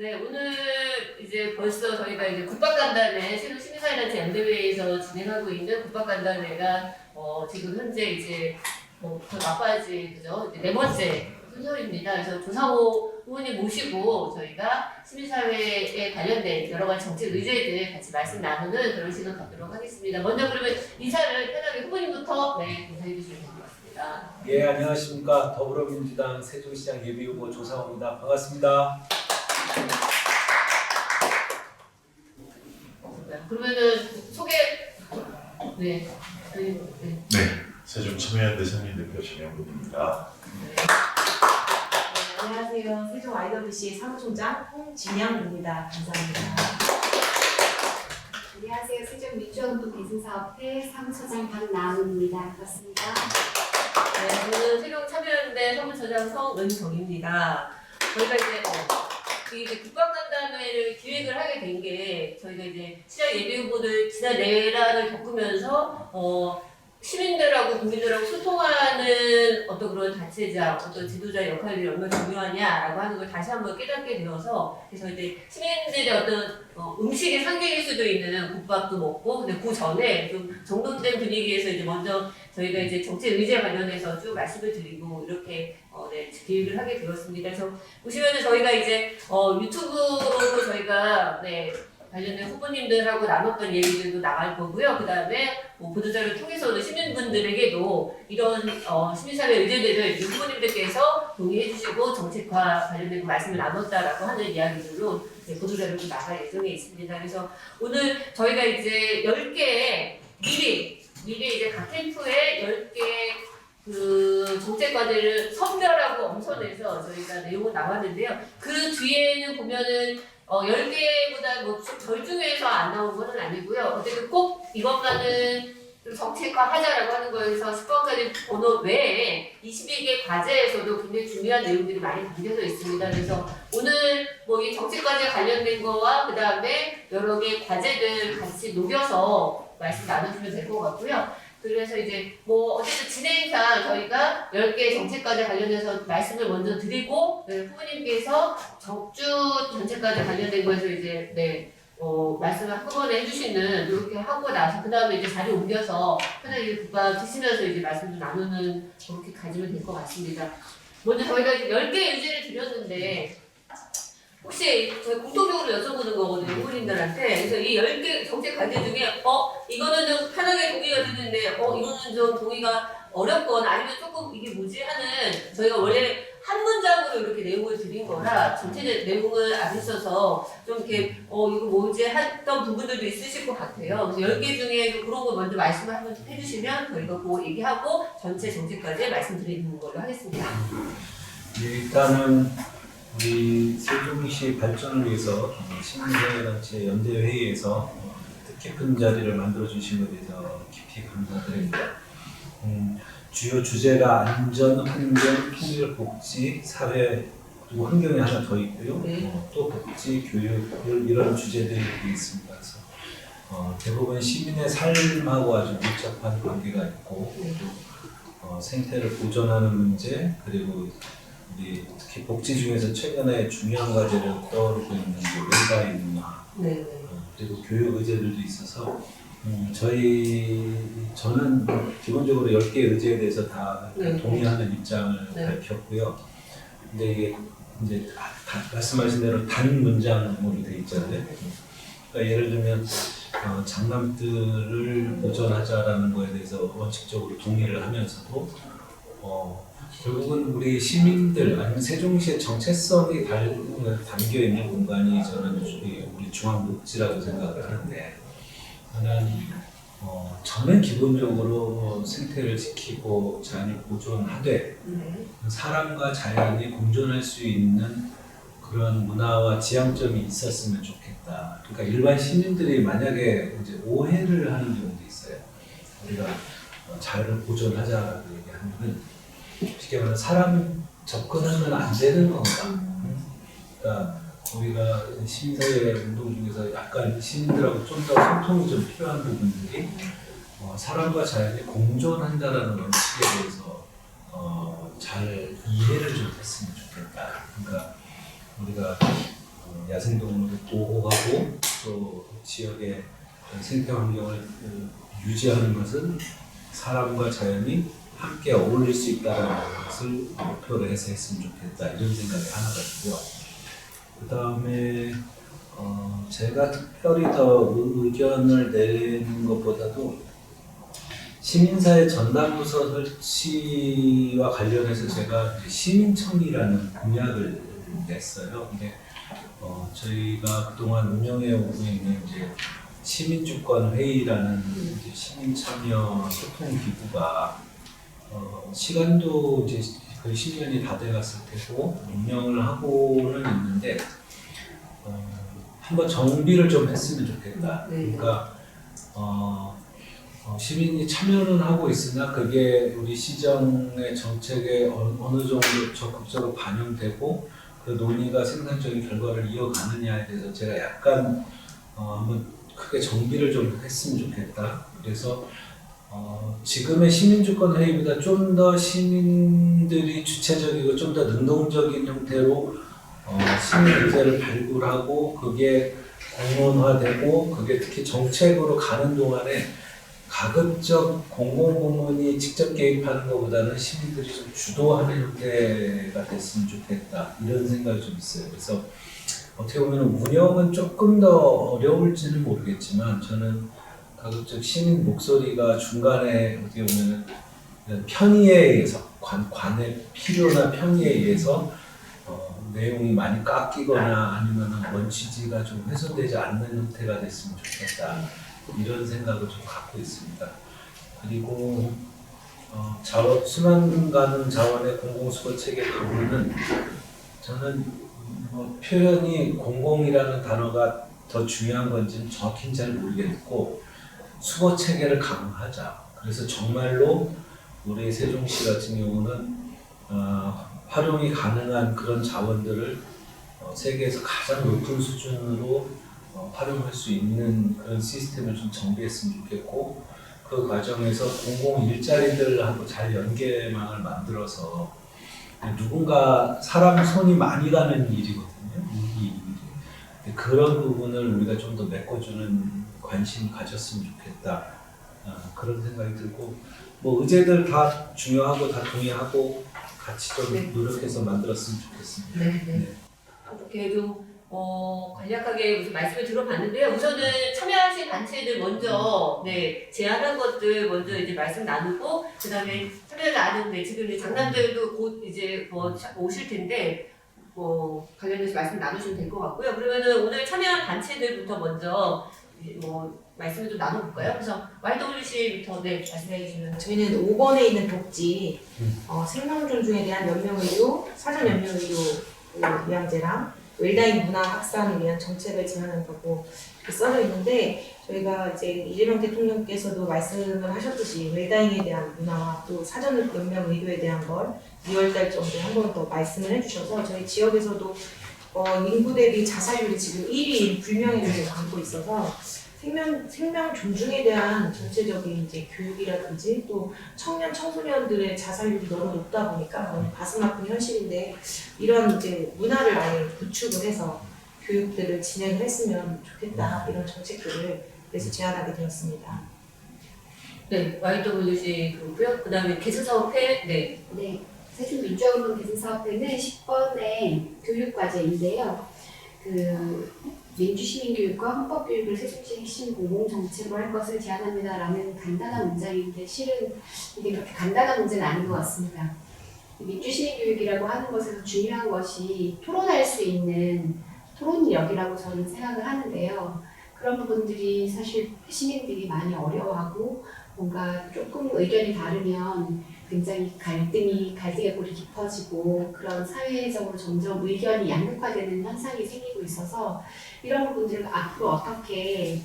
네, 오늘 이제 벌써 저희가 이제 국밥간담회 새로 시민사회단체 연대회에서 진행하고 있는 국밥간담회가 지금 현재 이제 더 막바지 그죠? 이제 네 번째 순서입니다. 그래서 조상호 후보님 모시고 저희가 시민사회에 관련된 여러 가지 정책 의제들 같이 말씀 나누는 그런 시간 갖도록 하겠습니다. 먼저 그러면 인사를 편하게 후보님부터 인사해 주시면 될 것 같습니다. 예, 안녕하십니까. 더불어민주당 세종시장 예비후보 조상호입니다. 반갑습니다. 그러면은 소개 네. 세종 참여연대 상임대표 정영근입니다. 안녕하세요. 세종 IWC 사무총장 홍진영입니다. 감사합니다. 안녕하세요. 세종 민주헌법 개선사업회 사무처장 박나은입니다. 반갑습니다. 네, 저는 세종 참여연대 사무처장 성은정입니다. 저희가 이제 국방간담회를 기획을 하게 된 게 저희가 이제 시장 예비후보들 지난 내란을 겪으면서 시민들하고 국민들하고 소통하는 어떤 그런 자체자, 어떤 지도자 역할이 얼마나 중요하냐라고 하는 걸 다시 한번 깨닫게 되어서 그래서 이제 시민들의 어떤 음식의 상징일 수도 있는 국밥도 먹고 근데 그 전에 좀 정돈된 분위기에서 이제 먼저 저희가 이제 정책 의제 관련해서 쭉 말씀을 드리고 이렇게 기획을 하게 되었습니다. 그래서 보시면은 저희가 이제 유튜브로도 저희가 관련된 후보님들하고 나눴던 얘기들도 나갈 거고요. 그 다음에 보도자료를 통해서는 시민분들에게도 이런 시민사회 의제들을 후보님들께서 동의해 주시고 정책과 관련된 말씀을 나눴다라고 하는 이야기들로 보도자료도 나갈 예정에 있습니다. 그래서 오늘 저희가 이제 10개 미리 이제 각 캠프에 10개 그 정책 과제를 선별하고 엄선해서 저희가 내용을 나왔는데요. 그 뒤에는 보면은 10개보다 뭐 절중해서 안 나온 건 아니고요. 어쨌든 꼭 이것만은 좀 정책화 하자라고 하는 거에서 10번까지 번호 외에 22개 과제에서도 굉장히 중요한 내용들이 많이 담겨져 있습니다. 그래서 오늘 뭐 이 정책 과제 관련된 거와 그 다음에 여러 개 과제들 같이 녹여서 말씀 나눠주면 될 것 같고요. 그래서 이제 뭐 어쨌든 진행상 저희가 10개 정책과제 관련해서 말씀을 먼저 드리고 후보님께서 적주 정책과제 관련된 거에서 이제 말씀을 한꺼번에 해주시는 이렇게 하고 나서 그 다음에 이제 자리 옮겨서 편하게 국밥 드시면서 이제 말씀을 나누는 그렇게 가지면 될 것 같습니다. 먼저 저희가 10개 의제를 드렸는데 혹시 저희 공통적으로 여쭤보는 거거든요, 후보님들한테. 그래서 이 10개 정책 과제 중에, 이거는 좀 편하게 동의가 되는데, 이거는 좀 동의가 어렵건 아니면 조금 이게 뭐지 하는 저희가 원래 한 문장으로 이렇게 내용을 드린 거라 전체적 내용을 안 했어서 좀 이렇게, 이거 뭐지 했던 부분들도 있으실 것 같아요. 그래서 10개 중에 좀 그런 거 먼저 말씀을 한번 해주시면 저희가 그거 얘기하고 전체 정책까지 말씀드리는 걸로 하겠습니다. 일단은 우리 세종시 발전을 위해서 시민사회단체 연대회의에서 뜻깊은 자리를 만들어주신 것에 대해서 깊이 감사드립니다. 주요 주제가 안전, 환경, 통일, 복지, 사회, 그리고 환경이 하나 더 있고요. 또 복지, 교육 이런 주제들이 있습니다. 그래서 대부분 시민의 삶하고 아주 밀접한 관계가 있고 또 생태를 보존하는 문제 그리고 특히 복지 중에서 최근에 중요한 과제를 떠오르고 있는 웰가인 문화 그리고 교육 의제들도 있어서 저는 기본적으로 10개 의제에 대해서 다 동의하는 입장을 밝혔고요. 근데 이게 이제 말씀하신 대로 단 문장으로 돼 있잖아요. 그러니까 예를 들면 장남들을 보존하자라는 거에 대해서 원칙적으로 동의를 하면서도 결국은 우리 시민들 아니면 세종시의 정체성이 담겨 있는 공간이 저는 우리 중앙복지라고 생각을 하는데 저는 기본적으로 생태를 지키고 자연을 보존하되 사람과 자연이 공존할 수 있는 그런 문화와 지향점이 있었으면 좋겠다. 그러니까 일반 시민들이 만약에 이제 오해를 하는 경우도 있어요. 우리가 자연을 보존하자라고 얘기하면은 쉽게 말하면 사람 접근하면 안 되는 건가? 그러니까 우리가 시민사회 운동 중에서 약간 시민들하고 좀 더 소통이 좀 필요한 부분들이 사람과 자연이 공존한다라는 원칙에 대해서 잘 이해를 좀 했으면 좋겠다. 그러니까 우리가 야생동물을 보호하고 또 지역의 생태 환경을 유지하는 것은 사람과 자연이 함께 어울릴 수 있다는 것을 목표로 해서 했으면 좋겠다 이런 생각이 하나가 있고요. 그 다음에 제가 특별히 더 의견을 내는 것보다도 시민사회 전담부서 설치와 관련해서 제가 시민청이라는 공약을 냈어요. 근데 저희가 그동안 운영해 오고 있는 이제 시민주권 회의라는 이제 시민 참여 소통 기구가 시간도 이제 거의 10년이 다 돼갔을 테고 운영을 하고는 있는데 한번 정비를 좀 했으면 좋겠다. 그러니까 시민이 참여는 하고 있으나 그게 우리 시정의 정책에 어느 정도 적극적으로 반영되고 그 논의가 생산적인 결과를 이어가느냐에 대해서 제가 약간 한번 크게 정비를 좀 했으면 좋겠다. 그래서 지금의 시민주권 회의보다 좀 더 시민들이 주체적이고 좀 더 능동적인 형태로 시민 의제를 발굴하고 그게 공론화되고 그게 특히 정책으로 가는 동안에 가급적 공공부문이 직접 개입하는 것보다는 시민들이 좀 주도하는 형태가 됐으면 좋겠다 이런 생각이 좀 있어요. 그래서 어떻게 보면 운영은 조금 더 어려울지는 모르겠지만 저는 가급적 시민 목소리가 중간에 어떻게 보면 편의에 의해서 관의 필요나 편의에 의해서 내용이 많이 깎이거나 아니면 원취지가 좀 훼손되지 않는 형태가 됐으면 좋겠다 이런 생각을 좀 갖고 있습니다. 그리고 수만 가는 자원의 공공수거 체계 부분은 저는 표현이 공공이라는 단어가 더 중요한 건지는 정확히는 잘 모르겠고 수거 체계를 강화하자. 그래서 정말로 우리 세종시 같은 경우는 활용이 가능한 그런 자원들을 세계에서 가장 높은 수준으로 활용할 수 있는 그런 시스템을 좀 정비했으면 좋겠고 그 과정에서 공공 일자리들하고 잘 연계망을 만들어서 누군가 사람 손이 많이 가는 일이거든요. 이 일이. 그런 부분을 우리가 좀 더 메꿔주는 관심 가졌으면 좋겠다. 그런 생각이 들고 뭐 의제들 다 중요하고 다 동의하고 같이 좀 노력해서 만들었으면 좋겠습니다. 네. 어떻게 좀 간략하게 무슨 말씀을 들어봤는데요. 우선은 참여하신 단체들 먼저 제안한 것들 먼저 이제 말씀 나누고 그다음에 참여를 나누는데 지금 이제 장남들도 곧 이제 오실 텐데 관련해서 말씀 나누시면 될 것 같고요. 그러면은 오늘 참여한 단체들부터 먼저 말씀을 좀 나눠볼까요? 그래서 YWC부터 말씀해 주시면. 저희는 5번에 있는 복지, 생명 존중에 대한 연명의료, 사전 연명의료 요양제랑 웰다잉 문화 확산을 위한 정책을 제안한다고 이렇게 써져 있는데 저희가 이제 이재명 대통령께서도 말씀을 하셨듯이 웰다잉에 대한 문화와 또 사전 연명의료에 대한 걸 2월달 정도에 한 번 더 말씀을 해주셔서 저희 지역에서도 인구 대비 자살률이 지금 1위인 불명예를 갖고 있어서 생명 존중에 대한 전체적인 이제 교육이라든지 또 청소년들의 자살률이 너무 높다 보니까 너무 가슴 아픈 현실인데 이런 이제 문화를 아예 구축을 해서 교육들을 진행을 했으면 좋겠다 이런 정책들을 그래서 제안하게 되었습니다. 네, YWC 그렇고요. 그다음에 개선사업회 세종민주화운동 개선사업회는 10번의 교육과제인데요. 민주시민교육과 헌법교육을 세종시 핵심 공공정책으로 할 것을 제안합니다라는 간단한 문장인데 실은 이게 그렇게 간단한 문제는 아닌 것 같습니다. 민주시민교육이라고 하는 것에서 중요한 것이 토론할 수 있는 토론력이라고 저는 생각을 하는데요. 그런 부분들이 사실 시민들이 많이 어려워하고 뭔가 조금 의견이 다르면 굉장히 갈등의 골이 깊어지고 그런 사회적으로 점점 의견이 양극화되는 현상이 생기고 있어서 이런 부분들을 앞으로 어떻게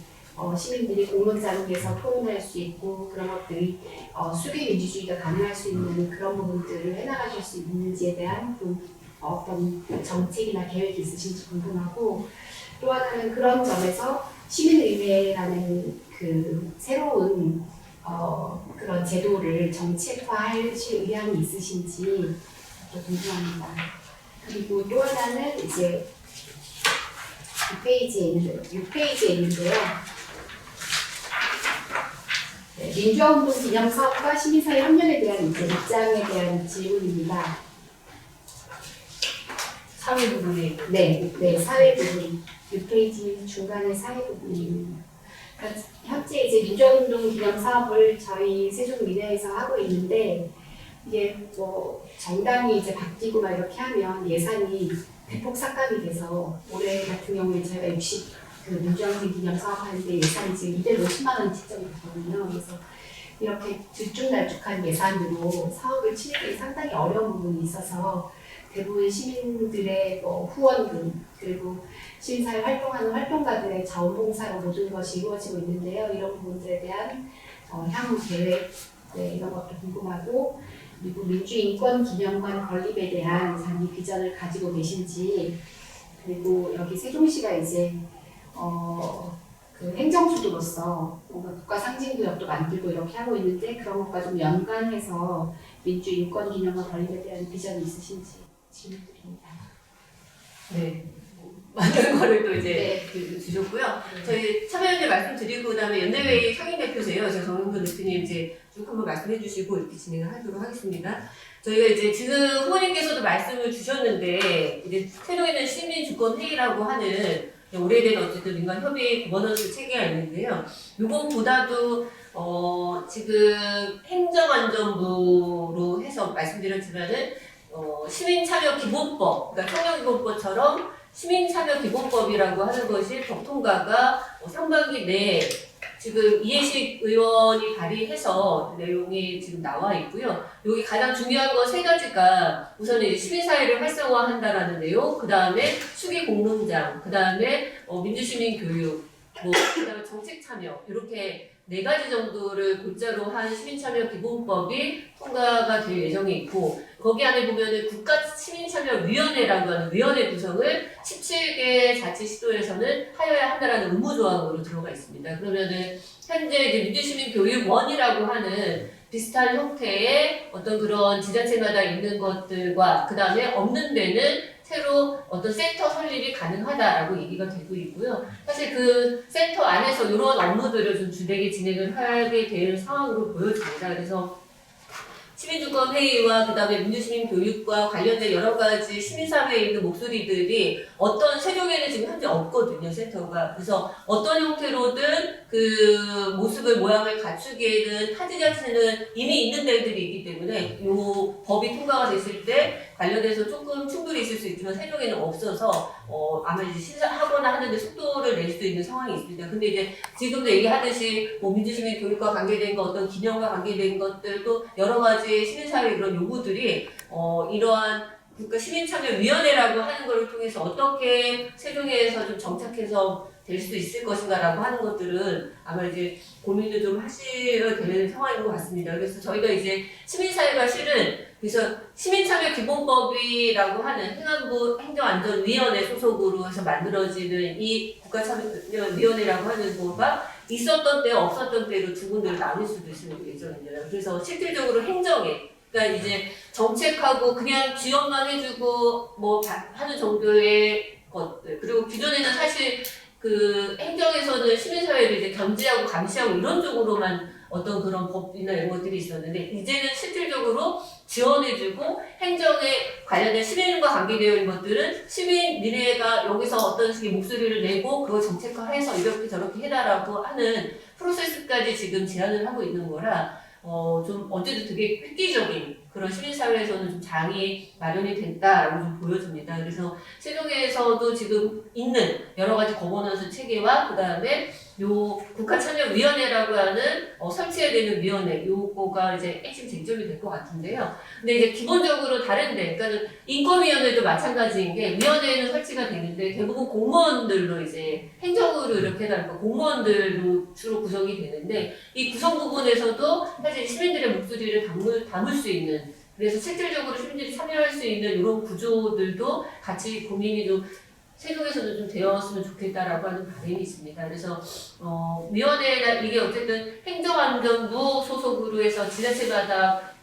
시민들이 공론장에서 토론할 수 있고 그런 것들이 수기 민주주의가 가능할 수 있는 그런 부분들을 해나가실 수 있는지에 대한 좀 어떤 정책이나 계획이 있으신지 궁금하고 또 하나는 그런 점에서 시민의회라는 그 새로운 그런 제도를 정책화하실 의향이 있으신지 궁금합니다. 그리고 또 하나는 이제 6페이지에 있는데요. 네, 민주화운동 기념 사업과 시민사회 협력에 대한 이제 입장에 대한 질문입니다. 사회 부분이 네, 사회 부분 6페이지 중간에 사회 부분입니다. 그러니까 현재 이제 민주화운동 기념 사업을 저희 세종미래에서 하고 있는데 이게 뭐 정당이 이제 바뀌고 막 이렇게 하면 예산이 대폭 삭감이 돼서 올해 같은 경우에 저희가 그 민주항쟁 기념 사업 하는데 예산이 지금 250만 원 책정이 됐거든요. 그래서 이렇게 들쭉날쭉한 예산으로 사업을 진행하기 상당히 어려운 부분이 있어서 대부분 시민들의 후원금 그리고 시민사회 활동하는 활동가들의 자원봉사로 모든 것이 이루어지고 있는데요. 이런 부분들에 대한 향후 계획 이런 것도 궁금하고 그리고 민주인권기념관 건립에 대한 장기 비전을 가지고 계신지 그리고 여기 세종시가 이제 그 행정수도로서 뭔가 국가 상징구역도 만들고 이렇게 하고 있는데 그런 것과 좀 연관해서 민주인권기념관 건립에 대한 비전이 있으신지 질문드립니다. 네. 많은 거를 또 이제 주셨고요. 저희 참여연대 말씀드리고 그다음에 연대회의 상임대표세요. 그래서 정영근 대표님 이제 쭉 한번 말씀해 주시고 이렇게 진행을 하도록 하겠습니다. 저희가 이제 지금 후보님께서도 말씀을 주셨는데 이제 세종에는 시민주권회의라고 하는 오래된 어쨌든 민간 협의 거버넌스 체계가 있는데요. 요것보다도 지금 행정안전부로 해서 말씀드렸지만은 시민참여기본법, 그러니까 청년기본법처럼 시민참여기본법이라고 하는 것이 법 통과가 상반기 내에 지금 이해식 의원이 발의해서 내용이 지금 나와 있고요. 여기 가장 중요한 건 세 가지가 우선은 이제 시민사회를 활성화한다라는 내용, 그 다음에 수기 공론장, 그 다음에 민주시민 교육, 그 다음에 정책 참여 이렇게 네 가지 정도를 골자로 한 시민참여기본법이 통과가 될 예정이 있고 거기 안에 보면은 국가시민참여위원회라고 하는 위원회 구성을 17개 자치시도에서는 하여야 한다라는 의무조항으로 들어가 있습니다. 그러면은 현재 이제 민주시민교육원이라고 하는 비슷한 형태의 어떤 그런 지자체마다 있는 것들과 그 다음에 없는 데는 새로 어떤 센터 설립이 가능하다라고 얘기가 되고 있고요. 사실 그 센터 안에서 이런 업무들을 좀 주되게 진행을 하게 될 상황으로 보여집니다. 그래서 시민주권회의와 그 다음에 민주시민교육과 관련된 여러 가지 시민사회에 있는 목소리들이 어떤 세종에는 지금 현재 없거든요, 센터가. 그래서 어떤 형태로든 그 모습을 모양을 갖추기에는 타 지자체는 이미 있는 데들이 있기 때문에 이 법이 통과가 됐을 때 관련해서 조금 충돌이 있을 수 있지만 세종에는 없어서 아마 이제 신설하거나 하는데 속도를 낼 수 있는 상황이 있습니다. 근데 이제 지금도 얘기하듯이 민주시민 교육과 관계된 것, 어떤 기념과 관계된 것들도 여러 가지 시민사회 그런 요구들이 이러한 국가시민참여위원회라고 하는 것을 통해서 어떻게 세종에서 좀 정착해서 될 수 있을 것인가라고 하는 것들은 아마 이제 고민을 좀 하셔야 되는 상황인 것 같습니다. 그래서 저희가 이제 시민사회가 실은 그래서 시민참여기본법이라고 하는 행안부 행정안전위원회 소속으로 해서 만들어지는 이 국가참여위원회라고 하는 거가 있었던 때와 없었던 때로 두 군데로 나눌 수도 있을 예정입니다. 그래서 실질적으로 행정에 그러니까 이제 정책하고 그냥 지원만 해주고 뭐 하는 정도의 것들 그리고 기존에는 사실 그 행정에서는 시민사회를 이제 견제하고 감시하고 이런 쪽으로만 어떤 그런 법이나 이런 것들이 있었는데 이제는 실질적으로 지원해주고 행정에 관련된 시민과 관계되어 있는 것들은 시민들가 여기서 어떤 식의 목소리를 내고 그걸 정책화해서 이렇게 저렇게 해달라고 하는 프로세스까지 지금 제안을 하고 있는 거라 좀 어쨌든 되게 획기적인 그런 시민사회에서는 좀 장이 마련이 됐다라고 좀 보여집니다. 그래서 세종에서도 지금 있는 여러 가지 거버넌스 체계와 그 다음에 요 국가참여위원회라고 하는 설치해야 되는 위원회 요거가 이제 핵심 쟁점이 될 것 같은데요. 근데 이제 기본적으로 다른데, 그러니까 인권위원회도 마찬가지인 게 위원회는 설치가 되는데 대부분 공무원들로 이제 행정으로 이렇게 해달까 공무원들로 주로 구성이 되는데 이 구성 부분에서도 사실 시민들의 목소리를 담을 수 있는 그래서 실질적으로 시민들이 참여할 수 있는 이런 구조들도 같이 고민이 좀 세종에서도 좀 되었으면 좋겠다라고 하는 바람이 있습니다. 그래서 위원회나 이게 어쨌든 행정안전부 소속으로 해서 지자체마다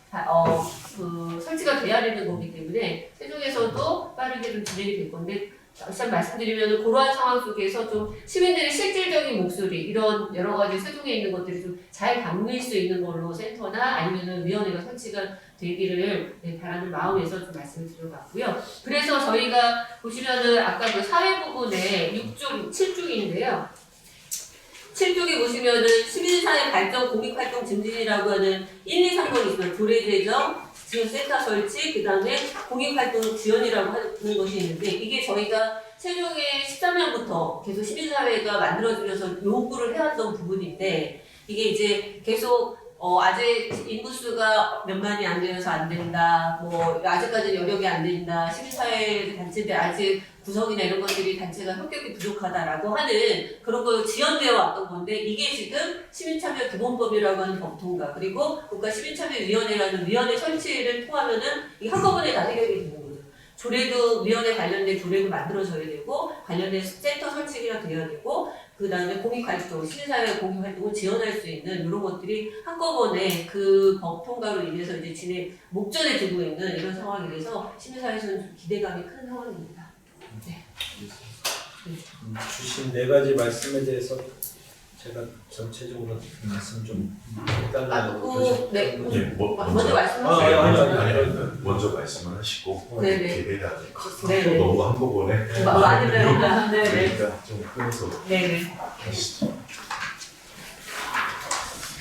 그 설치가 돼야 되는 거기 때문에 세종에서도 빠르게 좀 진행이 될 건데 다시 한번 말씀드리면 그러한 상황 속에서 좀 시민들의 실질적인 목소리 이런 여러 가지 세종에 있는 것들이 좀 잘 담을 수 있는 걸로 센터나 아니면은 위원회가 설치가 되기를 바라는 마음에서 좀 말씀을 드려봤고요. 그래서 저희가 보시면은 아까 그 사회 부분에 6중, 7중인데요. 7쪽에 보시면은 시민사회 발전 공익활동 증진이라고 하는 1, 2, 3번이 있어요. 조례 제정, 지원센터 설치, 그 다음에 공익활동 지원이라고 하는 것이 있는데 이게 저희가 세종에 13년부터 계속 시민사회가 만들어지면서 요구를 해왔던 부분인데 이게 이제 계속 아직 인구수가 몇만이 안 되어서 안 된다, 뭐 아직까지 여력이 안 된다, 시민사회 단체인데 아직 구성이나 이런 것들이 단체가 성격이 부족하다라고 하는 그런 거 지연되어 왔던 건데 이게 지금 시민참여 기본법이라고 하는 법 통과 그리고 국가시민참여위원회라는 위원회 설치를 통하면은 이게 한꺼번에 다 해결이 되는 거죠. 조례도 위원회 관련된 조례도 만들어져야 되고 관련된 센터 설치가 되어야 되고 그 다음에 공익활동, 시민사회 공익활동을 지원할 수 있는 이런 것들이 한꺼번에 그 법 통과로 인해서 이제 진행 목전에 두고 있는 이런 상황이라서 시민사회에서는 좀 기대감이 큰 상황입니다. 네. 주신 네 가지 말씀에 대해서 제가 전체적으로 말씀 좀 해달라고 네. 먼저 먼저 말씀하세요. 아니, 먼저 말씀을 하시고 네네. 기대가 커서 네네. 너무 한꺼번에 많이 배운다. 네네. 그러니까 좀 끊어서 네네. 하시죠.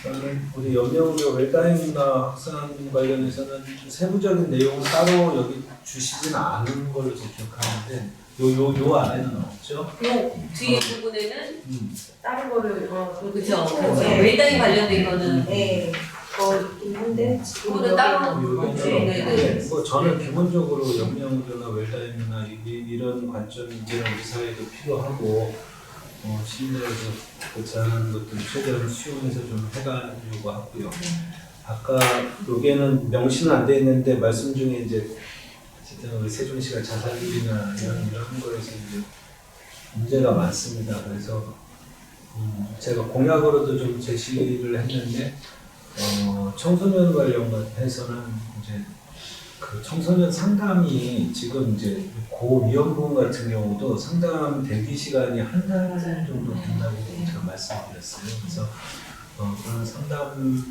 그러면 우리 연명의료 웰다잉 문화 확산 관련해서는 세부적인 내용은 따로 여기 주시진 않은 걸로 제가 기억하는데 요 안에는 없죠? 요 뒤에 부분에는 다른 거를 그죠. 네. 웰다잉 관련된 거는 네, 있긴 한데 그거는 따로 네. 뭐 저는 기본적으로 연명의료나 웰다잉 문화 이런 관점이 이제는 우리 사회도 필요하고 시민들에서 고찰하는 것들을 최대한 수용해서 좀 해가려고 하고요. 아까 여기에는 명시는 안 돼 있는데 말씀 중에 이제 어쨌든 우리 세종시가 자살률이나 이런 거에서 이제 문제가 많습니다. 그래서 제가 공약으로도 좀 제시를 했는데 청소년 관련해서는 이제 그 청소년 상담이 지금 이제 고위험군 같은 경우도 상담 대기 시간이 한 달 정도 된다고 제가 말씀드렸어요. 그래서 그런 상담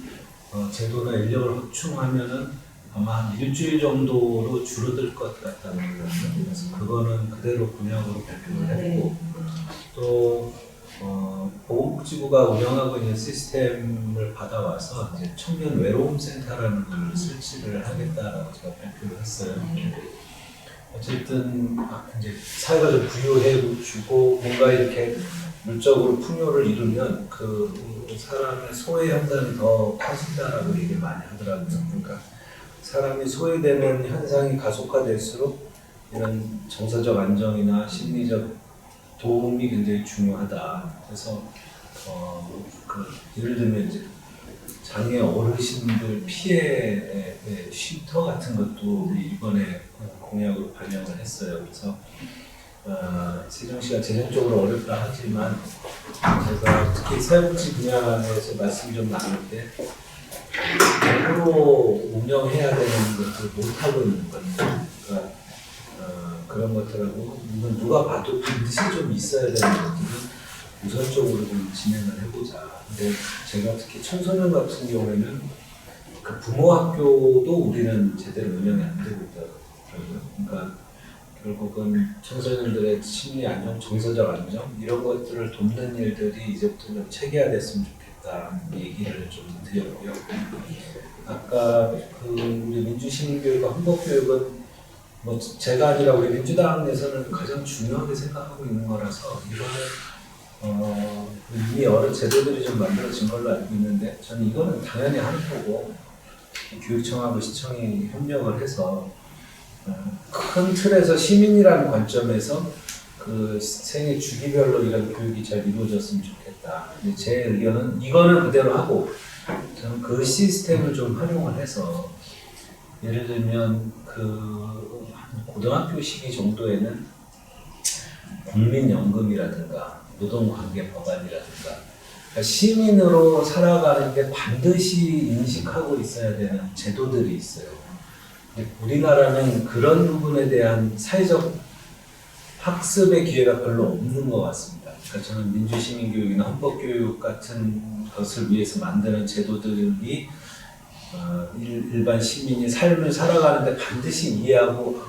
제도나 인력을 확충하면은 아마 한 일주일 정도로 줄어들 것 같다는 거예요. 그래서 그거는 그대로 공약으로 발표를 했고 또 보건복지부가 운영하고 있는 시스템을 받아와서 이제 청년 외로움 센터라는 걸 설치를 하겠다라고 제가 발표를 했어요. 어쨌든 이제 사회가 좀 부유해지고 뭔가 이렇게 물적으로 풍요를 이루면 그 사람의 소외 현상이 더 커진다라고 얘기를 많이 하더라고요. 그러니까 사람이 소외되는 현상이 가속화될수록 이런 정서적 안정이나 심리적 도움이 굉장히 중요하다. 그래서 예를 들면 이제 장애 어르신들 피해 쉼터 같은 것도 우리 이번에 공약으로 반영을 했어요. 그래서 세종시가 재정적으로 어렵다 하지만 제가 특히 사회복지 분야에서 말씀 좀 나눌 때 돈으로 운영해야 되는 것을 못하고 있는 것들, 그러니까 그런 것들하고 이건 누가 봐도 반드시 좀 있어야 되는 것들은 우선적으로 좀 진행을 해보자. 근데 제가 특히 청소년 같은 경우에는 그 부모 학교도 우리는 제대로 운영이 안 되고 있더라고요. 그러니까 결국은 청소년들의 심리 안정, 정서적 안정 이런 것들을 돕는 일들이 이제부터 좀 체계화됐으면 좋겠다 얘기를 좀 드렸고요. 아까 그 우리 민주시민교육과 헌법교육은 뭐 제가 아니라 우리 민주당 내에서는 가장 중요하게 생각하고 있는 거라서 이거는 이미 여러 제도들이 좀 만들어진 걸로 알고 있는데 저는 이거는 당연히 하는 거고 교육청하고 시청이 협력을 해서 큰 틀에서 시민이라는 관점에서 그 생애 주기별로 이런 교육이 잘 이루어졌으면 좋겠다. 근데 제 의견은 이거는 그대로 하고 저는 그 시스템을 좀 활용을 해서 예를 들면 그 고등학교 시기 정도에는 국민연금이라든가 노동관계 법안이라든가 그러니까 시민으로 살아가는 게 반드시 인식하고 있어야 되는 제도들이 있어요. 우리나라는 그런 부분에 대한 사회적 학습의 기회가 별로 없는 것 같습니다. 그러니까 저는 민주시민교육이나 헌법교육 같은 것을 위해서 만드는 제도들이 일반 시민이 삶을 살아가는데 반드시 이해하고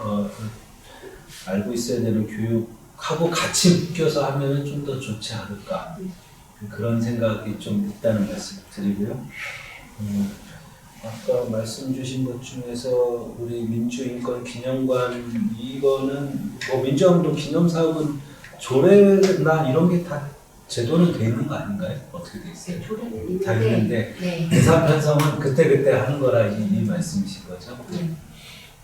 알고 있어야 되는 교육하고 같이 묶여서 하면 좀 더 좋지 않을까, 그런 생각이 좀 있다는 말씀 드리고요. 아까 말씀 주신 것 중에서 우리 민주인권기념관, 이거는 뭐 민주화운동 기념사업은 조례나 이런 게 다 제도는 돼 있는 거 아닌가요? 어떻게 돼 있어요? 조례는 다 있는데 있는데 예산 편성은 그때그때 하는 거라 이 말씀이신 거죠?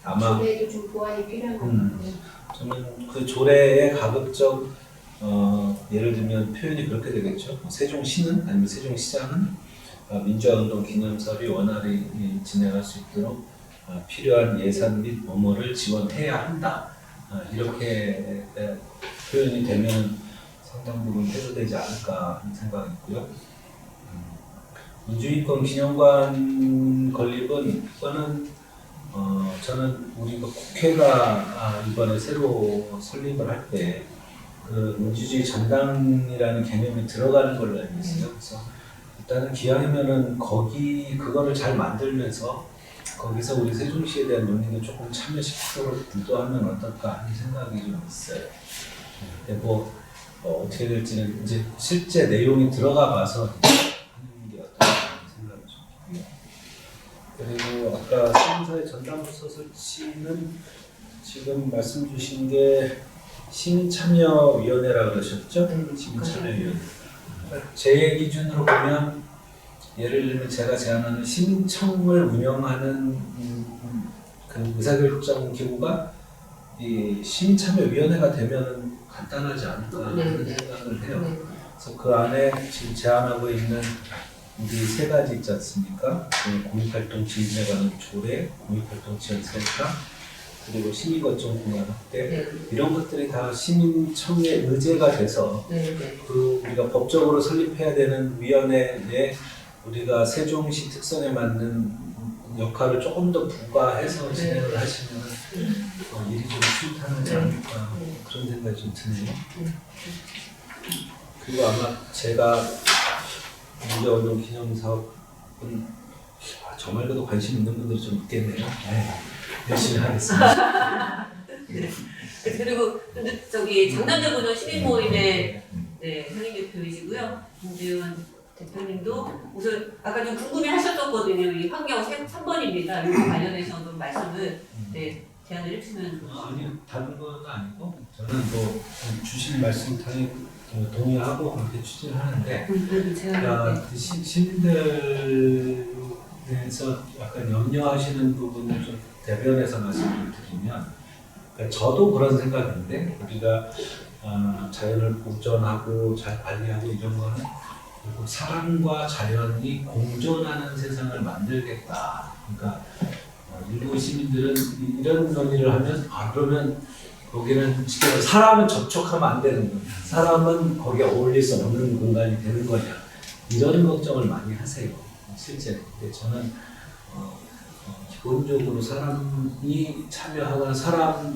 아마 조례도 좀 보완이 필요한 것 같고요. 저는 그 조례의 가급적 예를 들면 표현이 그렇게 되겠죠. 세종시는 아니면 세종시장은 민주화운동 기념사업이 원활히 진행할 수 있도록 필요한 예산 및 업무를 지원해야 한다. 이렇게 표현이 되면 상당 부분 해소되지 않을까 하는 생각이 있고요. 민주인권 기념관 건립은 이거는 저는 우리가 국회가 이번에 새로 설립을 할 때 그 민주주의 전당이라는 개념이 들어가는 걸로 알고 있어요. 그래서 일단은 기왕이면은 그거를 잘 만들면서 거기서 우리 세종시에 대한 논의도 조금 참여시키도록 유도하면 어떨까 하는 생각이 좀 있어요. 근데 어떻게 될지는 이제 실제 내용이 들어가 봐서 하는 게 어떨까 하는 생각이 좀 있고요. 그리고 아까 시민사회 전담부서 설치는 지금 말씀 주신 게 시민참여위원회라고 그러셨죠? 시민참여위원회. 제 기준으로 보면 예를 들면 제가 제안하는 시민청을 운영하는 그 의사결정 기구가 이 시민참여위원회가 되면 간단하지 않을까 하는 생각을 해요. 그래서 그 안에 지금 제안하고 있는 우리 세 가지 있지 않습니까? 공익활동 지원에 관한 조례, 공익활동 지원센터, 그리고 시민거점 공간 확대, 이런 것들이 다 시민청의 의제가 돼서 그 우리가 법적으로 설립해야 되는 위원회에 우리가 세종시 특성에 맞는 역할을 조금 더 부과해서 진행을 하시면 일이 좀 순탄하지 않을까 그런 생각이 좀 드네요. 그리고 아마 제가 민주화운동 기념사업은 저 말고도 관심 있는 분들이 좀 있겠네요. 열심히 하겠습니다. 네. 그리고 저기 장남대구는 시민모임의 상임대표이시고요. 김지훈 대표님도 우선 아까 좀 궁금해하셨었거든요. 이 환경 3번입니다. 이거 관련해서도 말씀을 제안을 해주시면 아니요, 다른 건 아니고 저는 주신 말씀 당연히 동의하고 그렇게 추진을 하는데 시민들에서 약간 염려하시는 부분을 좀 대변해서 말씀을 드리면, 그러니까 저도 그런 생각인데 우리가 자연을 보존하고 잘 관리하고 이런 거는 결국 사람과 자연이 공존하는 세상을 만들겠다. 그러니까 일부 시민들은 이런 논의를 하면 그러면 거기는 지금 사람은 접촉하면 안 되는 거냐, 사람은 거기에 어울릴 수 없는 공간이 되는 거냐, 이런 걱정을 많이 하세요 실제. 근데 저는 기본적으로 사람이 참여하거나 사람이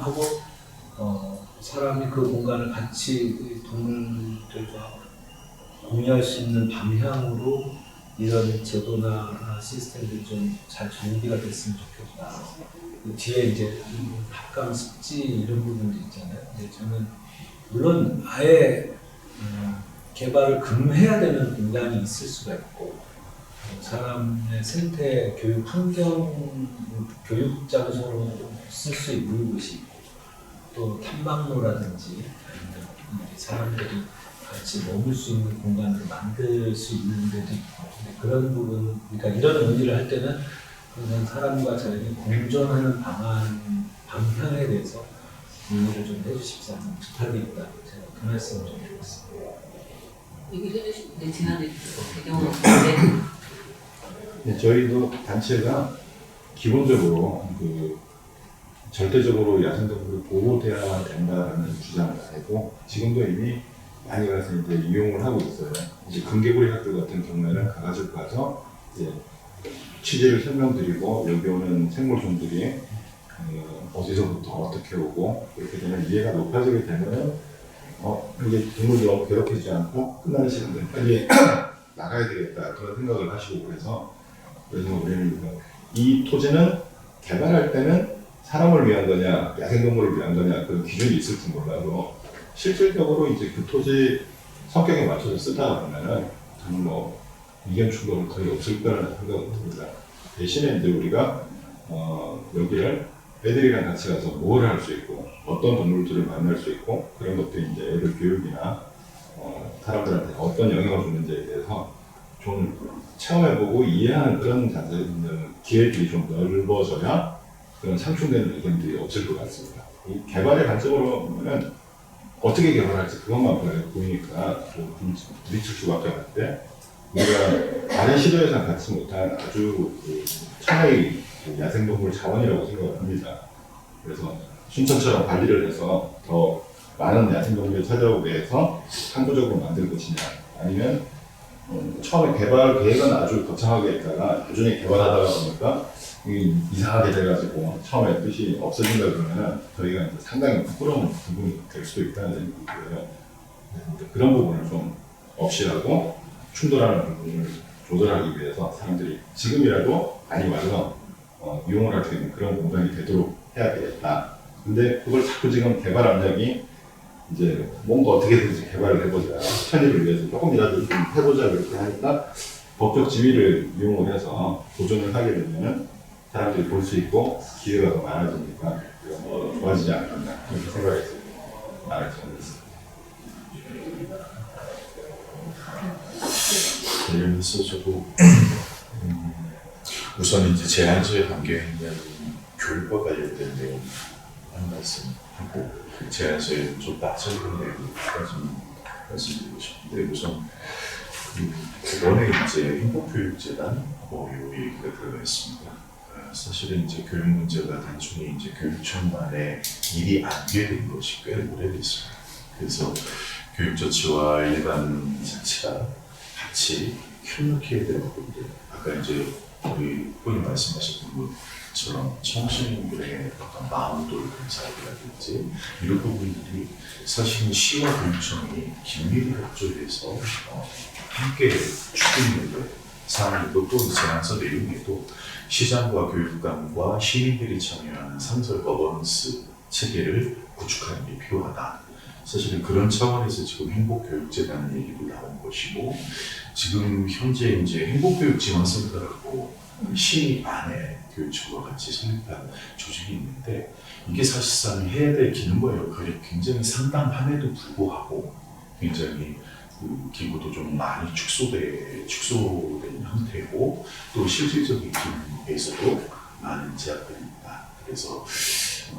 그 공간을 같이 동물들과 공유할 수 있는 방향으로 이런 제도나 시스템들이 좀 잘 정비가 됐으면 좋겠다. 그 뒤에 이제 합감, 습지 이런 부분도 있잖아요. 근데 저는 물론 아예 개발을 금해야 되는 공간이 있을 수가 있고, 사람의 생태, 교육, 환경, 교육 장소로 쓸 수 있는 곳이 있고, 또 탐방로라든지 사람들이 같이 머물 수 있는 공간을 만들 수 있는 데도 있고, 그런 부분, 그러니까 이런 논의를 할 때는 그런 사람과 자연이 공존하는 방향에 대해서 논의를 좀 해주십사 하는 부탁이 있다. 제가 그 말씀을 좀 드리겠습니다. 얘기를 해주시면 제안을 배경으로 저희도 단체가 기본적으로 절대적으로 야생동물을 보호돼야만 된다라는 주장을 가지고 지금도 이미 많이 가서 이제 이용을 하고 있어요. 이제 금개구리 학교 같은 경우에는 가가지고 가서 이제 취지를 설명드리고 여기 오는 생물종들이 어디서부터 어떻게 오고 그렇게 되면 이해가 높아지게 되면 이게 동물들 너무 괴롭히지 않고 끝나는 시간에 빨리 나가야 되겠다 그런 생각을 하시고 그래서 우리는 이 토지는 개발할 때는 사람을 위한 거냐 야생동물을 위한 거냐 그런 기준이 있을지 몰라도 실질적으로 이제 그 토지 성격에 맞춰서 쓰다 보면은 저는 뭐 의견 충돌은 거의 없을 거라는 생각이 듭니다. 대신에 이제 우리가 여기를 애들이랑 같이 가서 뭘 할 수 있고 어떤 동물들을 만날 수 있고 그런 것들이 이제 애들 교육이나 사람들한테 어떤 영향을 주는지에 대해서 좀 체험해보고 이해하는 그런 기회들이 좀 넓어져야 그런 상충되는 의견들이 없을 것 같습니다. 이 개발의 관점으로 보면은 어떻게 개발할지 그것만 보이니까 좀 부딪힐 수밖에 없는데 우리가 다른 시도에서 갖지 못한 아주 차라리 야생동물 자원이라고 생각을 합니다. 그래서 순천처럼 관리를 해서 더 많은 야생동물이 찾아오게 해서 항구적으로 만들 것이냐 아니면 처음에 개발 계획은 아주 거창하게 했다가 나중에 개발하다가 보니까 이상하게 돼가지고 처음에 뜻이 없어진다 그러면 저희가 이제 상당히 부끄러운 부분이 될 수도 있다는 생각이고요. 그런 부분을 좀 없이라고 충돌하는 부분을 조절하기 위해서 사람들이 지금이라도 많이 와서 이용을 할 수 있는 그런 공간이 되도록 해야 되겠다. 근데 그걸 자꾸 지금 개발 압력이 이제 뭔가 어떻게든지 개발을 해보자, 편의를 위해서 조금이라도 좀 해보자 그렇게 하니까 법적 지위를 이용을 해서 도전을 하게 되면 사람들이 볼 수 있고 기회가 더 많아지니까 좋아지지 않겠나 이렇게 생각해서 말을 전했습니다. 관련해서 저도 우선 이제 제한소에 담겨 있는 교육과 관련된 내용 한 말씀 하고 제한소에 좀 빠져 있는 내용까지 말씀드리고 싶은데 우선 이번에 이제 행복교육재단 요 얘기가 들어가 있습니다. 사실은 이제 교육 문제가 단순히 이제 교육청만의 일이 안되는 것이 꽤 오래됐습니다. 그래서 교육자치와 일반 자치가 같이 협력해야 되는 부분들, 아까 이제 우리 본인 말씀하신 것처럼 청소년들의 어떤 마음돌 검사라든지 이런 부분들이 사실은 시와 교육청이 긴밀히 협조해서 함께 추진하는 사안이고 또 제안서 내용에도 시장과 교육감과 시민들이 참여하는 상설 거버넌스 체계를 구축하는 게 필요하다. 사실은 그런 차원에서 지금 행복교육재단 얘기도 나온 것이고 지금 현재 이제 행복교육지원센터라고 시 안에 교육청과 같이 설립한 조직이 있는데 이게 사실상 해야 될 기능과 역할이 굉장히 상당함에도 불구하고 굉장히 그 기구도 좀 많이 축소된 형태고 또 실질적인 기능에서도 많은 제약들이 있다. 그래서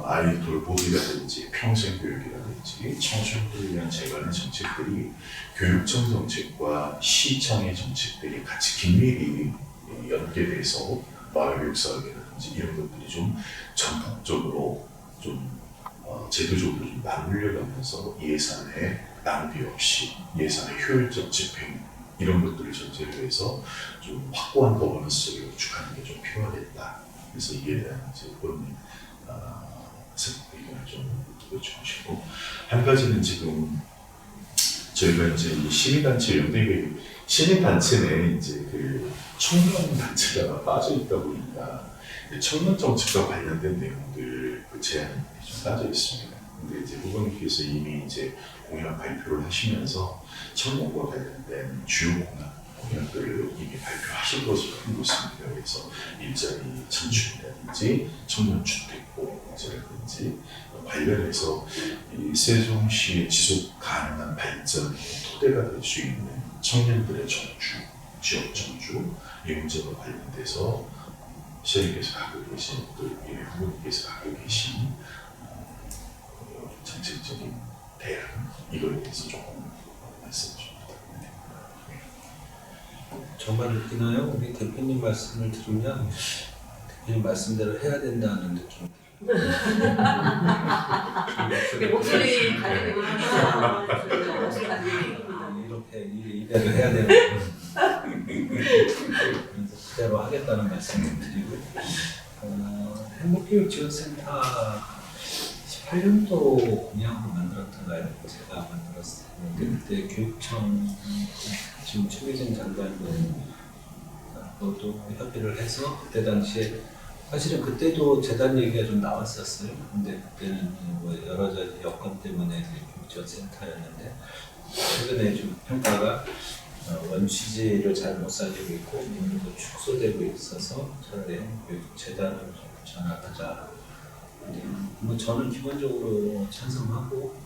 아이 돌보기라든지 평생교육이라든지 청소년들을 위한 재관의 정책들이 교육청 정책과 시청의 정책들이 같이 긴밀히 연계돼서 마을교육사업이라든지 이런 것들이 좀 전폭적으로 좀 제도적으로 좀 맞물려가면서 예산의 낭비 없이 예산의 효율적 집행 이런 것들을 전제로 해서 좀 확고한 거버넌스를 구축하는 게 좀 필요하겠다. 그래서 이에 대한 이제 본인 의견을 좀 여쭤보시고 한 가지는 지금 저희가 이제 이 시민단체 연대회 시민단체 내에 이제 그 청년 단체가 빠져 있다 보니까 청년 정책과 관련된 내용들 그 제안이 좀 빠져 있습니다. 근데 이제 후보님께서 이미 이제 공약 발표를 하시면서 청년과 관련된 주요 공약들을 이미 발표하신 것으로 알고 있습니다. 그래서 일자리 창출이라든지 청년 주택보 문제라든지 관련해서 이 세종시의 지속 가능한 발전의 토대가 될 수 있는 청년들의 정주, 지역 정주 이 문제와 관련돼서 시장님께서 갖고 계신 또 후보님께서 갖고 계신 정책적인 대안 이거에 대해서 조금 말씀해 주십니다. 정말 느끼나요? 우리 대표님 말씀을 들으면 대표님 말씀대로 해야 된다는 느낌이 목소리 가지고 이렇게 이대로 해야 되는 그래서 그대로 하겠다는 말씀을 드리고 행복교육 교육지원센터 18년도 공약으로 만들었던가요? 제가 만들었어요. 그때 교육청 지금 최규진 장관도 협의를 해서 그때 당시에 사실은 그때도 재단 얘기가 좀 나왔었어요. 근데 그때는 뭐 여러 가지 여건 때문에 교육지원센터였는데 최근에 좀 평가가 원취지를 잘 못 살리고 있고 인구도 축소되고 있어서 차라리 교육재단으로 좀 전환하자. 근데 뭐 저는 기본적으로 찬성하고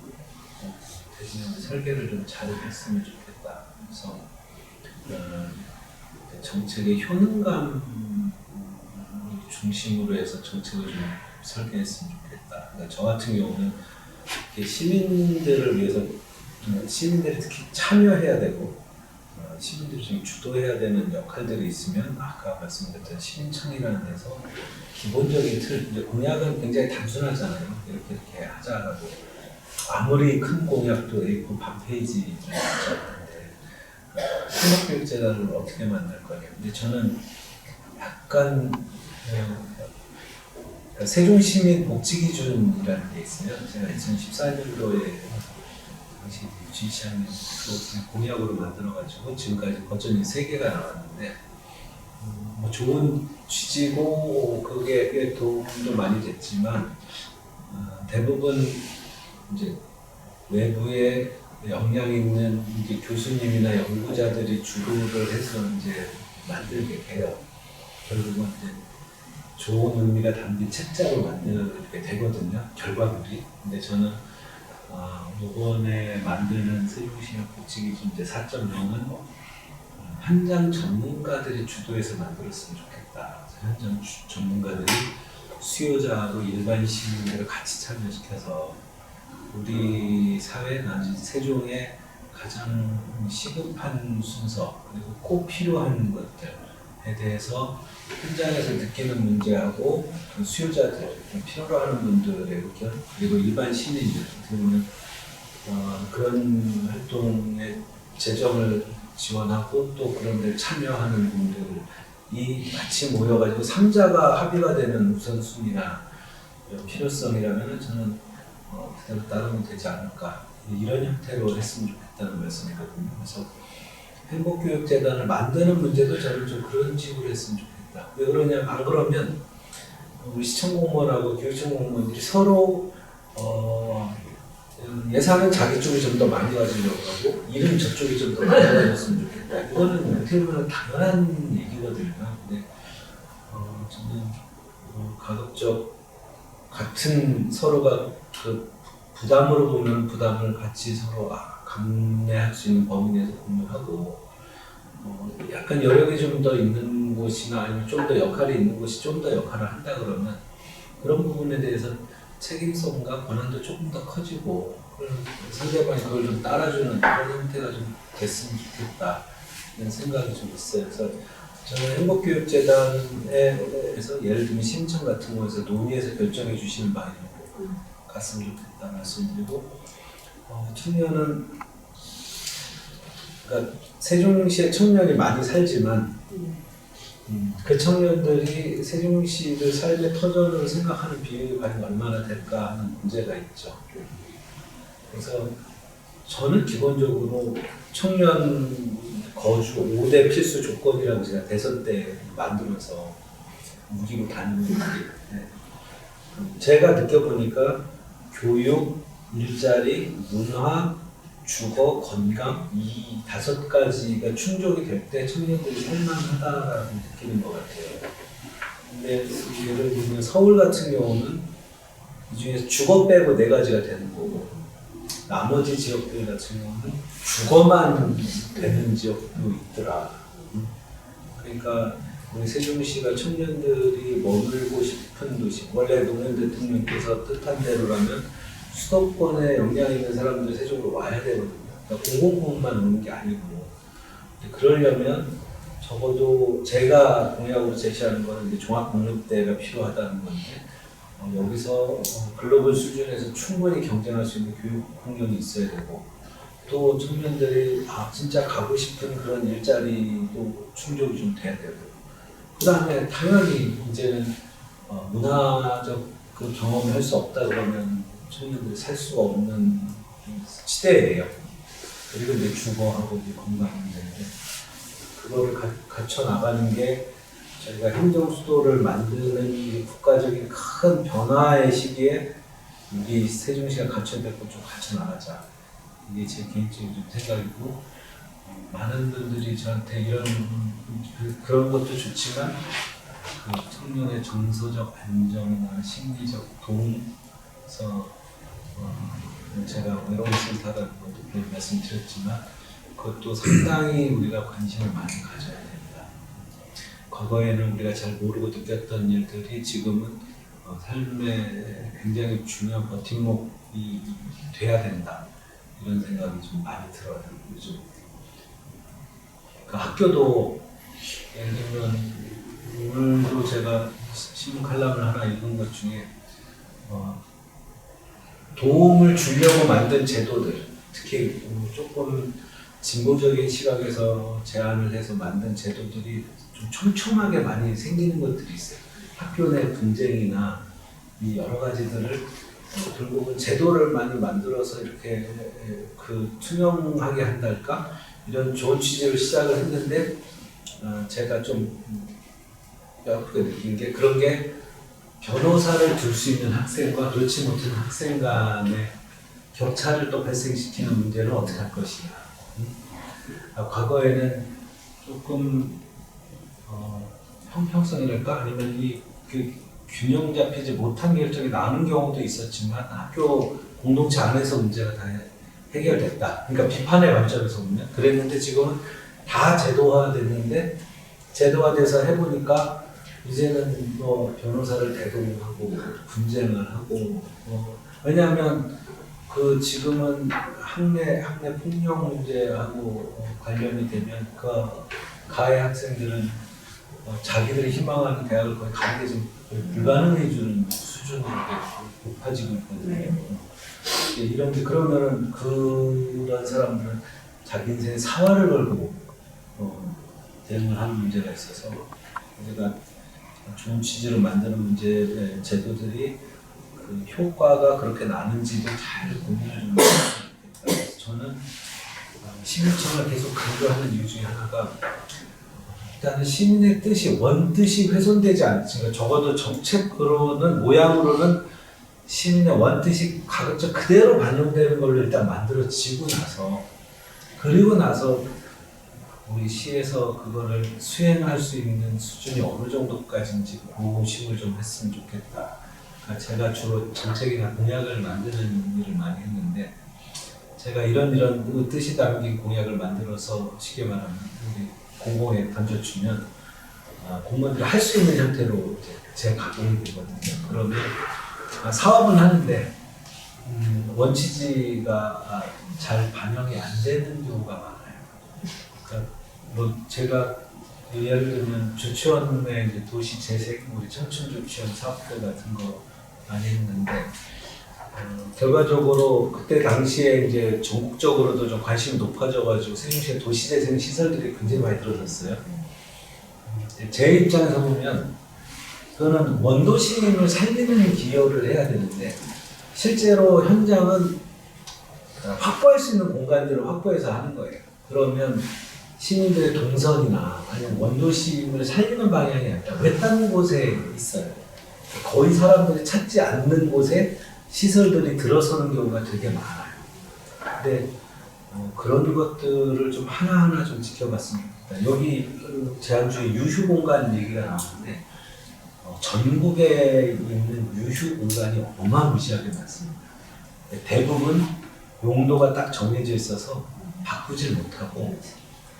대신에 설계를 좀 잘했으면 좋겠다. 그래서 정책의 효능감 중심으로 해서 정책을 좀 설계했으면 좋겠다. 그러니까 저 같은 경우는 시민들을 위해서 시민들이 특히 참여해야 되고 시민들이 좀 주도해야 되는 역할들이 있으면 아까 말씀드렸던 시민청이라는 데서 기본적인 틀, 이제 공약은 굉장히 단순하잖아요. 이렇게 하자라고 아무리 큰 공약도 A4 반 페이지 정도인데 행복교육재단을 어떻게 만들 거냐. 근데 저는 약간 세종시민 복지기준이라는 게 있어요. 제가 2014년도에 당시 유치시장님 공약으로 만들어가지고 지금까지 버전이 3개가 나왔는데 뭐 좋은 취지고 그게 도움도 많이 됐지만 대부분 이제 외부에 역량 있는 이제 교수님이나 연구자들이 주도를 해서 이제 만들게 돼요. 결국은 이제 좋은 의미가 담긴 책자로 만들게 되거든요. 결과물이. 근데 저는 이번에 만드는 세종시의 복지기준 이제 4.0은 현장 전문가들이 주도해서 만들었으면 좋겠다. 현장 전문가들이 수요자하고 일반 시민들을 같이 참여시켜서 우리 사회나 세종의 가장 시급한 순서 그리고 꼭 필요한 것들에 대해서 현장에서 느끼는 문제하고 수요자들, 필요로 하는 분들의 의견 그리고 일반 시민들 그러면 그런 활동에 재정을 지원하고 또 그런 데 참여하는 분들이 같이 모여가지고 3자가 합의가 되는 우선순위나 필요성이라면 저는 그대로 따르면 되지 않을까 이런 형태로 했으면 좋겠다는 말씀이거든요. 그래서 행복교육재단을 만드는 문제도 저는 좀 그런 식으로 했으면 좋겠다. 왜 그러냐면 안 그러면 우리 시청공무원하고 교육청 공무원들이 서로 예산은 자기 쪽이 좀 더 많이 가지려고 하고 일은 저쪽이 좀 더 많이 가졌으면 좋겠다. 이거는 어떻게 보면 당연한 얘기거든요. 근데 저는 가급적 같은 서로가 그 부담으로 보면 부담을 같이 서로 감내할 수 있는 범위 내에서 공유하고 약간 여력이 좀 더 있는 곳이나 아니면 좀 더 역할이 있는 곳이 좀 더 역할을 한다 그러면 그런 부분에 대해서 책임성과 권한도 조금 더 커지고 상대방이 그걸 좀 따라주는 그런 형태가 좀 됐으면 좋겠다 이런 생각이 좀 있어요. 그래서 저는 행복교육재단에서 예를 들면 심청 같은 곳에서 논의해서 결정해 주시는 방향으로 갔으면 좋겠다 말씀드리고 청년은 그러니까 세종시에 청년이 많이 살지만 그 청년들이 세종시를 삶의 터전으로 생각하는 비율이 과연 얼마나 될까 하는 문제가 있죠. 그래서 저는 기본적으로 청년 거주 5대 필수 조건이라고 제가 대선 때 만들어서 무기로 다니는 게 제가 느껴보니까 교육, 일자리, 문화, 주거, 건강 이 5가지가 충족이 될 때 청년들이 살만하다라고 느끼는 것 같아요. 근데 예를 들면 서울 같은 경우는 이 중에서 주거 빼고 4가지가 되는 거고 나머지 지역들 같은 경우는 주거만 되는 지역도 있더라. 그러니까 우리 세종시가 청년들이 머물고 싶은 도시 원래 노무현 대통령께서 뜻한 대로라면 수도권에 역량 있는 사람들이 세종으로 와야 되거든요. 그러니까 공공부문만 오는 게 아니고 그러려면 적어도 제가 공약으로 제시하는 거는 이제 종합공급대가 필요하다는 건데 여기서 글로벌 수준에서 충분히 경쟁할 수 있는 교육 환경이 있어야 되고 또 청년들이 진짜 가고 싶은 그런 일자리도 충족이 좀 돼야 되고 그 다음에 당연히 이제는 문화적 그 경험을 할 수 없다 그러면 청년들이 살 수가 없는 시대예요. 그리고 이제 주거하고 이제 건강 문제인데 그거를 갖춰 나가는 게 저희가 행정수도를 만드는 이 국가적인 큰 변화의 시기에 우리 세종시가 갖춰야 될 것 좀 갖춰 나가자. 이게 제 개인적인 좀 생각이고 많은 분들이 저한테 이런 그런 것도 좋지만 그 청년의 정서적 안정이나 심리적 도움에서 제가 외로운 센터라는 것도 말씀드렸지만 그것도 상당히 우리가 관심을 많이 가져야 됩니다. 과거에는 우리가 잘 모르고 느꼈던 일들이 지금은 삶에 굉장히 중요한 버팀목이 돼야 된다. 이런 생각이 좀 많이 들어요. 요즘 그 학교도 예를 들면 오늘도 제가 신문 칼럼을 하나 읽은 것 중에 도움을 주려고 만든 제도들, 특히 조금 진보적인 시각에서 제안을 해서 만든 제도들이 좀 촘촘하게 많이 생기는 것들이 있어요. 학교 내 분쟁이나 이 여러 가지들을 결국은 제도를 많이 만들어서 이렇게 그 투명하게 한달까 이런 좋은 취지로 시작을 했는데 제가 좀 뼈아프게 느낀 게 그런 게 변호사를 둘 수 있는 학생과 그렇지 못한 학생 간의 격차를 또 발생시키는 문제는 어떻게 할 것이냐. 과거에는 조금 형평성이랄까 아니면 그 균형 잡히지 못한 결정이 나는 경우도 있었지만 학교 공동체 안에서 문제가 다 해결됐다. 그러니까 비판의 관점에서 보면 그랬는데 지금은 다 제도화됐는데 제도화돼서 해보니까 이제는 뭐 변호사를 대동하고 분쟁을 하고 왜냐하면 그 지금은 학내 폭력 문제하고 관련이 되면 그 가해 학생들은 자기들이 희망하는 대학을 거의 가는 게 좀 불가능해지는 수준으로 높아지고 있거든요. 이런데 그러면은 그런 사람들은 자기 인생에 사활을 걸고 대응을 하는 문제가 있어서 우리가 좋은 취지로 만드는 문제 제도들이 그 효과가 그렇게 나는지도 잘 고민을 좀 해야 되겠다. 저는 시민청을 계속 강조하는 이유 중에 하나가 일단은 시민의 뜻이 원뜻이 훼손되지 않지. 그러니까 적어도 정책으로는 모양으로는 시민의 원뜻이 가급적 그대로 반영되는 걸로 일단 만들어지고 나서 그리고 나서 우리 시에서 그거를 수행할 수 있는 수준이 어느 정도까지인지 고심을 좀 했으면 좋겠다. 그러니까 제가 주로 정책이나 공약을 만드는 일을 많이 했는데 제가 이런 뜻이 담긴 공약을 만들어서 쉽게 말하면 우리 공공에 던져주면 공무원들이 할 수 있는 형태로 제 가공이 되거든요. 그러면 사업은 하는데 원치지가 잘 반영이 안 되는 경우가 많아요. 그러니까 뭐 제가 예를 들면 조치원의 이제 도시 재생, 우리 청춘 조치원 사업들 같은 거 많이 했는데 결과적으로 그때 당시에 이제 전국적으로도 좀 관심이 높아져가지고 세종시의 도시재생 시설들이 굉장히 많이 들어섰어요. 제 입장에서 보면 그거는 원도심을 살리는 기여를 해야 되는데 실제로 현장은 확보할 수 있는 공간들을 확보해서 하는 거예요. 그러면 시민들의 동선이나 아니면 원도심을 살리는 방향이 아니라 외딴 곳에 있어요. 거의 사람들이 찾지 않는 곳에 시설들이 들어서는 경우가 되게 많아요. 근데 그런 것들을 좀 하나하나 좀 지켜봤으면 좋겠다. 여기 제안주에 유휴 공간 얘기가 나오는데 전국에 있는 유휴 공간이 어마무시하게 많습니다. 대부분 용도가 딱 정해져 있어서 바꾸질 못하고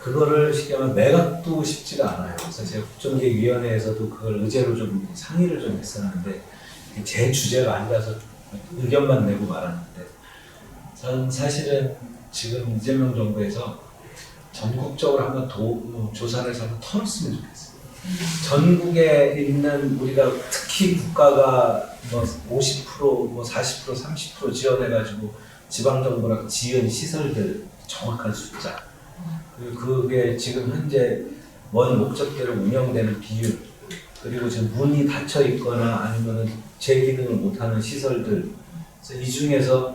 그거를 쉽게 말하면 매각도 쉽지가 않아요. 그래서 제가 국정기획위원회에서도 그걸 의제로 좀 상의를 좀 했었는데 제 주제가 아니라서 의견만 내고 말았는데 저는 사실은 지금 이재명 정부에서 전국적으로 한번 조사를 해서 한번 털었으면 좋겠어요. 전국에 있는 우리가 특히 국가가 뭐 50%, 뭐 40%, 30% 지원해가지고 지방정부랑 지은 시설들 정확한 숫자 그리고 그게 지금 현재 뭔 목적대로 운영되는 비율 그리고 지금 문이 닫혀 있거나 아니면은 제 기능을 못하는 시설들, 그래서 이 중에서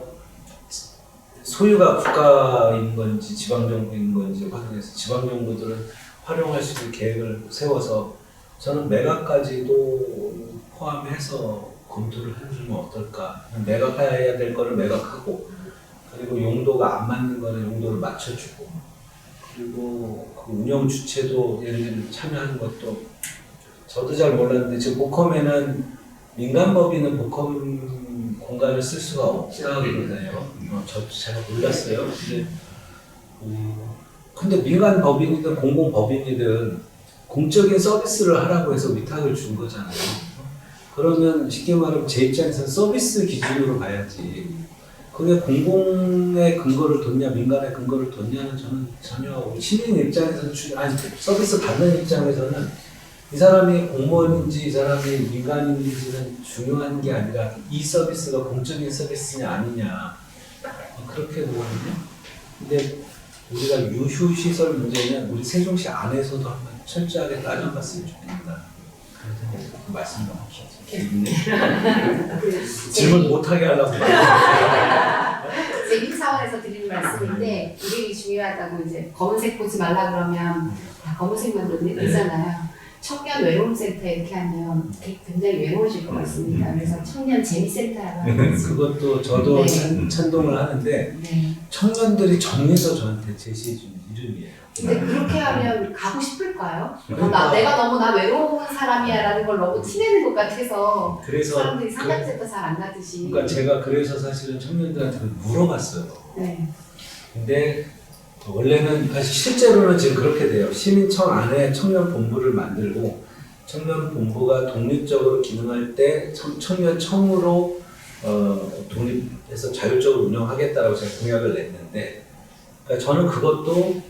소유가 국가인 건지 지방정부인 건지 확인해서 지방정부들은 활용할 수 있는 계획을 세워서 저는 매각까지도 포함해서 검토를 해주면 어떨까. 매각해야 될 거를 매각하고, 그리고 용도가 안 맞는 거는 용도를 맞춰주고, 그리고 그 운영 주체도 예를 들면 참여하는 것도 저도 잘 몰랐는데 지금 복컴에는 민간법인은 복컴 공간을 쓸 수가 없다고 그러네요. 저도 잘 몰랐어요. 근데 민간 법인이든 공공 법인이든 공적인 서비스를 하라고 해서 위탁을 준 거잖아요. 그러면 쉽게 말하면 제 입장에서는 서비스 기준으로 봐야지. 그게 공공의 근거를 뒀냐 민간의 근거를 뒀냐는 저는 전혀 시민 입장에서는 아니 서비스 받는 입장에서는 이 사람이 공무원인지 이 사람이 민간인지는 중요한 게 아니라 이 서비스가 공적인 서비스냐 아니냐 그렇게 보거든요. 근데 우리가 유휴시설 문제는 우리 세종시 안에서도 한번 철저하게 따져봤으면 좋겠다. 그래서 말씀을 하셨어요. 질문 못하게 하려고. 재밌 차원에서 드리는 말씀인데 이름이 중요하다고 이제 검은색 보지 말라 그러면 다 검은색만 보잖아요. 청년 외로움센터 이렇게 하면 굉장히 외로워질 것 같습니다. 그래서 청년 재미센터라고 하는 거지. 그것도 저도 네. 찬동을 하는데 네. 청년들이 정해서 저한테 제시해준 이름이에요. 근데 그렇게 하면 가고 싶을까요? 그러니까. 내가 너무 나 외로운 사람이야라는 걸 너무 티내는 것 같아서 그래서 사람들이 상담센터 잘 안 가듯이. 그러니까 제가 그래서 사실은 청년들한테 물어봤어요. 네. 근데 원래는 사실 실제로는 지금 그렇게 돼요. 시민청 안에 청년 본부를 만들고 청년 본부가 독립적으로 기능할 때 청년청으로 독립해서 자율적으로 운영하겠다라고 제가 공약을 냈는데, 그러니까 저는 그것도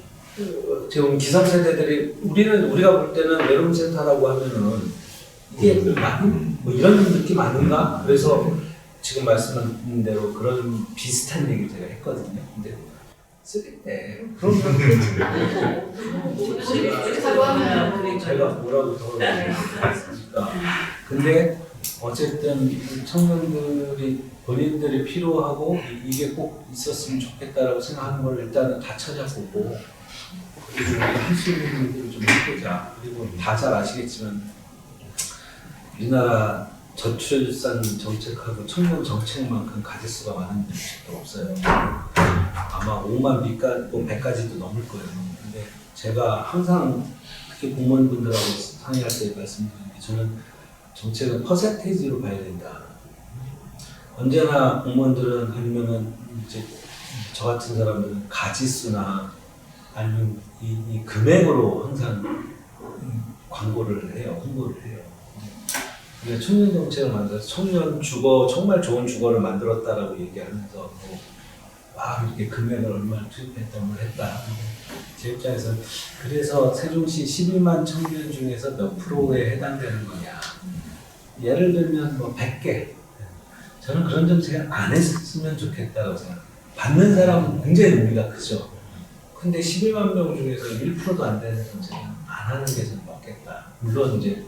지금 기성세대들이 우리가 볼 때는 외로움센터라고 하면은 이게 뭐 이런 느낌 아닌가? 그래서 지금 말씀하신 대로 그런 비슷한 얘기를 제가 했거든요. 근데 쓰겠대. 그러면 제가 뭐라고 더 말씀드릴까? 근데 어쨌든 청년들이 본인들이 필요하고 이게 꼭 있었으면 좋겠다라고 생각하는 걸 일단은 다 찾아보고, 그리고 할 수 있는 일들을 좀 해보자. 그리고 다 잘 아시겠지만 우리나라 저출산 정책하고 청년 정책만큼 가짓수가 많은 정책도 없어요. 아마 5만 뭐 100까지도 넘을 거예요. 근데 제가 항상 특히 공무원분들하고 상의할 때 말씀드리는 게, 저는 정책은 퍼센테이지로 봐야 된다. 언제나 공무원들은 아니면은 이제 저 같은 사람들은 가짓수나 아니면 이 금액으로 항상 광고를 해요, 홍보를 해요. 우리가 청년 정책을 만들어서 청년 주거, 정말 좋은 주거를 만들었다라고 얘기하면서 막 이렇게 금액을 얼마나 투입했다, 뭘 했다. 제 입장에서는 그래서 세종시 12만 청년 중에서 몇 프로에 해당되는 거냐. 예를 들면 뭐 100개. 저는 그런 정책을 안 했으면 좋겠다고 생각해요. 받는 사람은 굉장히 의미가 크죠. 근데 12만 명 중에서 1%도 안 되는 정책은 안 하는 게 저는 맞겠다. 물론 이제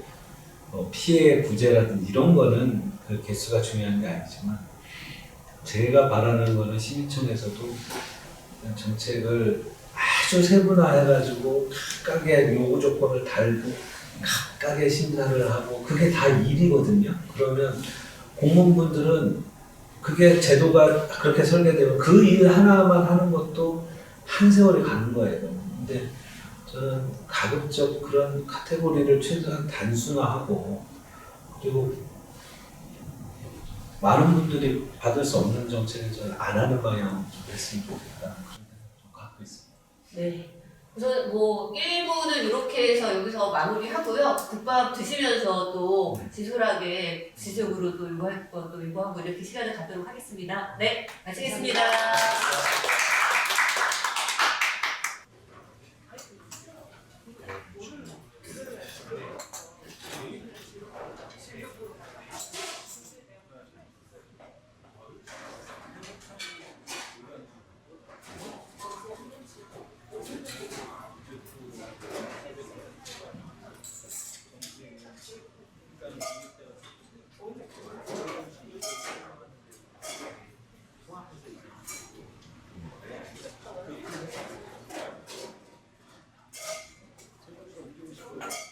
피해 구제라든지 이런 거는 그 개수가 중요한 게 아니지만, 제가 바라는 거는 시민청에서도 정책을 아주 세분화해가지고 각각의 요구 조건을 달고 각각의 심사를 하고, 그게 다 일이거든요. 그러면 공무원분들은 그게 제도가 그렇게 설계되면 그 일 하나만 하는 것도 한 세월이 가는 거예요. 근데 저는 가급적 그런 카테고리를 최대한 단순화하고, 그리고 많은 분들이 받을 수 없는 정책을 저는 안 하는 방향으로 좀 했으면 좋겠다. 그런 생각을 좀 갖고 있습니다. 네. 우선 뭐 1부는 이렇게 해서 여기서 마무리하고요. 국밥 드시면서 또 진솔하게 지적으로 또 요구할 것도 요구하고 이렇게 시간을 갖도록 하겠습니다. 네, 마치겠습니다. 그